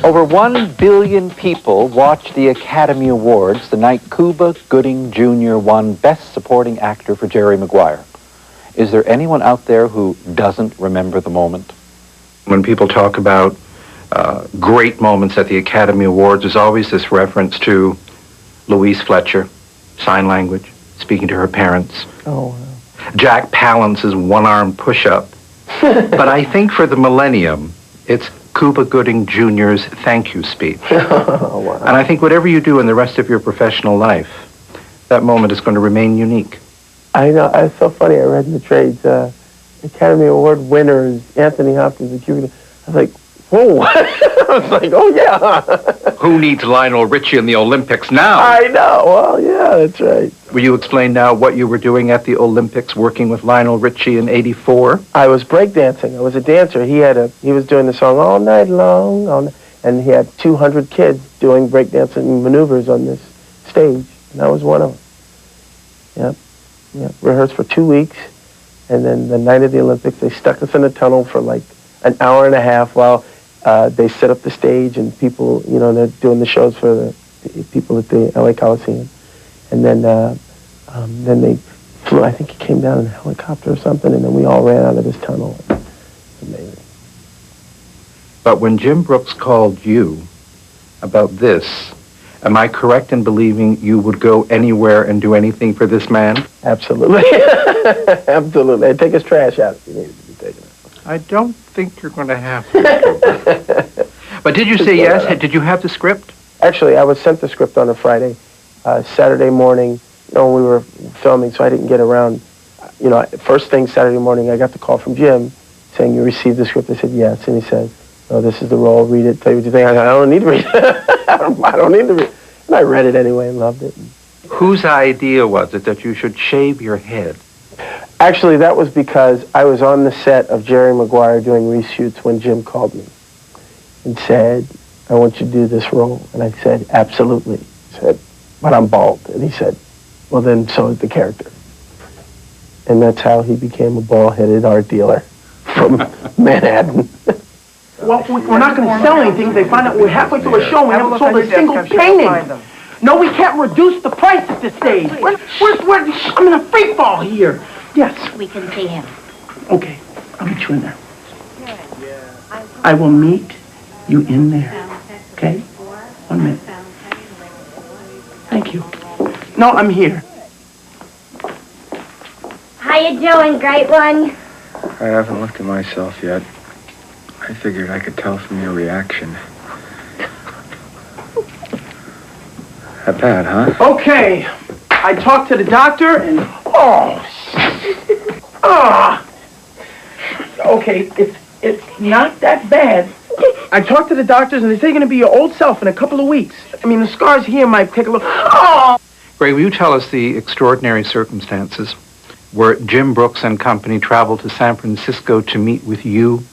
Over 1 billion people watched the Academy Awards the night Cuba Gooding Jr. won Best Supporting Actor for Jerry Maguire. Is there anyone out there who doesn't remember the moment? When people talk about great moments at the Academy Awards, there's always this reference to Louise Fletcher, sign language, speaking to her parents. Oh, wow. Jack Palance's one-arm push-up. But I think for the millennium, it's Cuba Gooding Jr.'s thank you speech. Oh, wow. And I think whatever you do in the rest of your professional life, that moment is going to remain unique. I know. It's so funny. I read in the trades, Academy Award winners, Anthony Hopkins and Cuba. I was like, whoa. I was like, oh, yeah. Who needs Lionel Richie in the Olympics now? I know. Well, yeah, that's right. Will you explain now what you were doing at the Olympics working with Lionel Richie in '84? I was breakdancing. I was a dancer. He was doing the song all night long, and he had 200 kids doing breakdancing maneuvers on this stage, and I was one of them. Yep. Rehearsed for 2 weeks, and then the night of the Olympics, they stuck us in a tunnel for like an hour and a half while they set up the stage, and people, they're doing the shows for the people at the LA Coliseum. And then they flew, I think he came down in a helicopter or something, and then we all ran out of this tunnel. It's amazing. But when Jim Brooks called you about this, am I correct in believing you would go anywhere and do anything for this man? Absolutely. Absolutely. I'd take his trash out if he needed to be taken out. I don't think you're going to have to. But did you say yes? Did you have the script? Actually, I was sent the script on a Friday. Saturday morning, we were filming, so I didn't get around. First thing Saturday morning, I got the call from Jim saying, you received the script? I said, yes. And he said, oh, this is the role, read it, tell you what you think. I said, I don't need to read it. I don't need to read it. And I read it anyway and loved it. Whose idea was it that you should shave your head? Actually, that was because I was on the set of Jerry Maguire doing reshoots when Jim called me and said, I want you to do this role. And I said, absolutely. He said, but I'm bald. And he said, well, then so is the character. And that's how he became a bald-headed art dealer from Manhattan. Well, we're not going to sell anything. They find out we're halfway through a show and we haven't sold a single painting. No, we can't reduce the price at this stage. I'm in a free fall here. Yes. We can see him. Okay, I'll meet you in there. I will meet you in there. Okay? 1 minute. Thank you. No, I'm here. How you doing, great one? I haven't looked at myself yet. I figured I could tell from your reaction. That bad, huh? Okay. I talked to the doctor and... Okay, it's not that bad. I talked to the doctors and they say you're going to be your old self in a couple of weeks. I mean, the scars here might take a little... Greg, will you tell us the extraordinary circumstances where Jim Brooks and company traveled to San Francisco to meet with you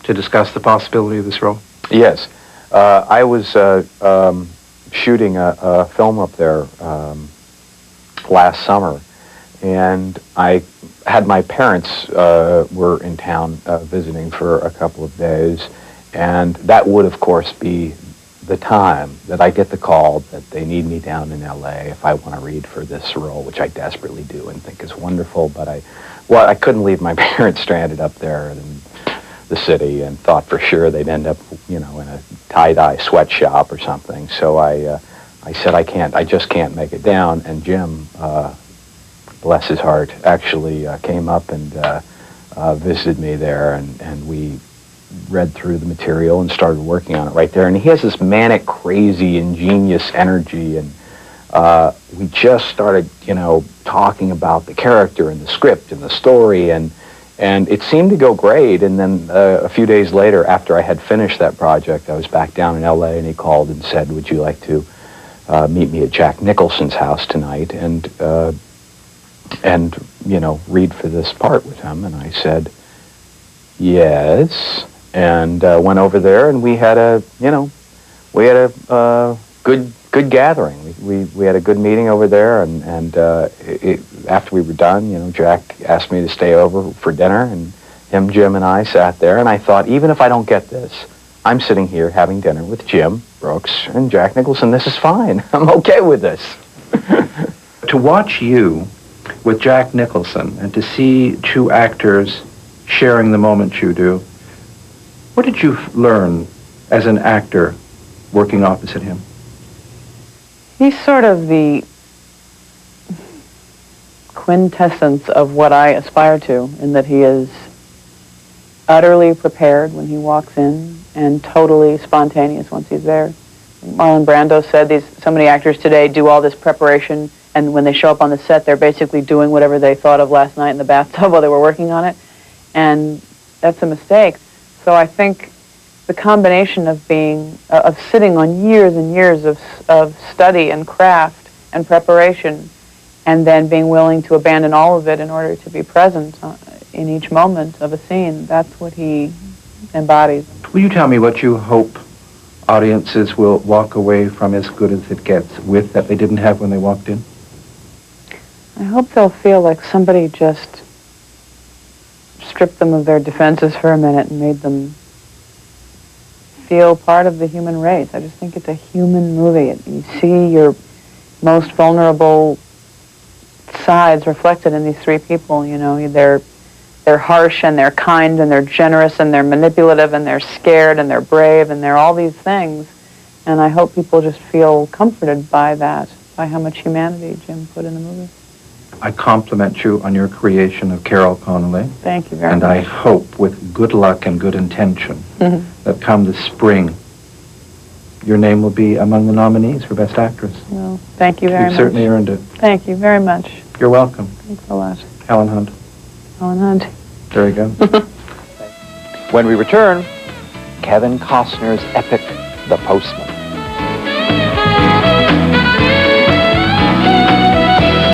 to discuss the possibility of this role? Yes. I was shooting a film up there last summer, and I had my parents were in town visiting for a couple of days, and that would, of course, be the time that I get the call that they need me down in L.A. if I want to read for this role, which I desperately do and think is wonderful, but I couldn't leave my parents stranded up there in the city and thought for sure they'd end up, in a tie-dye sweatshop or something. So I said, I just can't make it down, and Jim, bless his heart, actually came up and visited me there, and we read through the material and started working on it right there. And he has this manic, crazy, ingenious energy, and we just started, talking about the character and the script and the story, and it seemed to go great. And then a few days later, after I had finished that project, I was back down in L.A., and he called and said, would you like to meet me at Jack Nicholson's house tonight and read for this part with him? And I said, yes, and went over there, and we had a good gathering. We had a good meeting over there, and after we were done, Jack asked me to stay over for dinner, and Jim, and I sat there, and I thought, even if I don't get this, I'm sitting here having dinner with Jim Brooks and Jack Nicholson. This is fine. I'm okay with this. To watch you with Jack Nicholson and to see two actors sharing the moment you do, what did you learn as an actor working opposite him? He's sort of the quintessence of what I aspire to, in that he is utterly prepared when he walks in and totally spontaneous once he's there. Marlon Brando said so many actors today do all this preparation, and when they show up on the set, they're basically doing whatever they thought of last night in the bathtub while they were working on it, and that's a mistake. So I think the combination of sitting on years and years of study and craft and preparation, and then being willing to abandon all of it in order to be present in each moment of a scene, that's what he embodies. Will you tell me what you hope audiences will walk away from As Good as It Gets with that they didn't have when they walked in? I hope they'll feel like somebody just stripped them of their defenses for a minute and made them feel part of the human race. I just think it's a human movie. You see your most vulnerable sides reflected in these three people. You know, they're harsh and they're kind and they're generous and they're manipulative and they're scared and they're brave and they're all these things. And I hope people just feel comforted by that, by how much humanity Jim put in the movie. I compliment you on your creation of Carol Connolly. Thank you very much. And I hope, with good luck and good intention, that come this spring, your name will be among the nominees for Best Actress. Well, thank you very much. You've certainly earned it. Thank you very much. You're welcome. Thanks a lot. Helen Hunt. Helen Hunt. Very good. When we return, Kevin Costner's epic, The Postman.